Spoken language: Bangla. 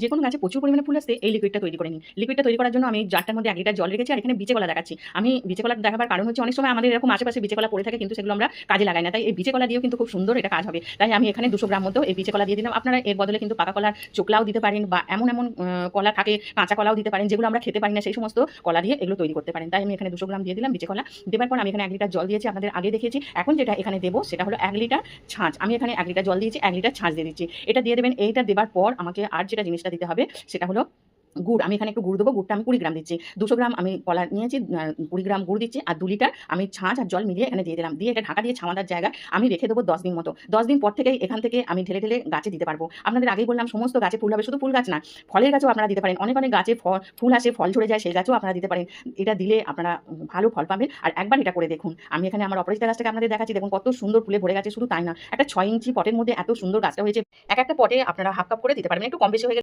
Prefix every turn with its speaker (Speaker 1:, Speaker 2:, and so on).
Speaker 1: যে কোনো গাছে প্রচুর পরিমাণে ফুল আসতে এই লিকুইডটা তৈরি করে নিই। লিকুইডটা তৈরি করার জন্য আমি জারটার মধ্যে ১ লিটার জল রেখেছি আর এখানে বিচে কলা দেখাচ্ছি। আমি বিচে কলা দেখাবার কারণ হচ্ছে অনেক সময় আমাদের এরকম আশেপাশে বিচে কলা পড়ে থাকে কিন্তু সেগুলো আমরা কাজে লাগাই না। তাই এই বিচে কলা দিয়েও কিন্তু খুব সুন্দর এটা কাজ হবে। তাই আমি এখানে ২০০ গ্রাম মতো এই বিচে কলা দিয়ে দিলাম। আপনারা এর বদলে কিন্তু পাকা কলার চোকলাও দিতে পারেন বা এমন কলা থাকে কাঁচা কলাও দিতে পারেন যেগুলো আমরা খেতে পারি না সেই সমস্ত কলা দিয়ে এগুলো তৈরি করতে পারেন। তাই আমি এখানে ২০০ গ্রাম দিয়ে দিলাম বিচে কলা। দেবার পর আমি এখানে ১ লিটার জল দিয়েছি আপনাদের আগে দেখিয়েছি। এখন যেটা এখানে দেবো সেটা হলো ১ লিটার ছাঁচ। আমি এখানে ১ লিটার জল দিয়েছি, ১ লিটার ছাঁচ দিয়ে দিচ্ছি। এটা দিয়ে দেবেন। এইটা দেবার পর আমাকে আর যেটা জিনিসটা দিতে হবে সেটা হলো গুড়। আমি এখানে একটু গুড় দেবো। গুড়টা আমি ২০ গ্রাম দিচ্ছি। ২০০ গ্রাম আমি কলা নিয়েছি, ২০ গ্রাম গুড় দিচ্ছি আর ২ লিটার আমি ছাঁচ আর জল মিলিয়ে এখানে দিয়ে দিলাম। দিয়ে এটা ঢাকা দিয়ে ছাওয়াদার জায়গায় আমি রেখে দেবো ১০ দিন মতো। ১০ দিন পর থেকেই এখান থেকে আমি ঢেলে গাছে দিতে পারবো। আপনাদের আগেই বললাম সমস্ত গাছে ফুল হবে, শুধু ফুল গাছ না, ফলের গাছেও আপনারা দিতে পারেন। অনেক গাছে ফুল আসে, ফল ঝরে যায়, সেই গাছেও আপনারা দিতে পারেন। এটা দিলে আপনারা ভালো ফল পাবেন। আর একবার এটা করে দেখুন। আমি এখানে আমার অপরাজিতা গাছটাকে আপনাদের দেখাচ্ছি। দেখুন কত সুন্দর ফুলে ভরে গেছে। শুধু তাই না, একটা ৬ ইঞ্চি পটের মধ্যে এত সুন্দর গাছটা হয়েছে। এক একটা পটে আপনারা হাফ কাপ করে দিতে পারবেন। একটু কম বেশি হয়ে গেলে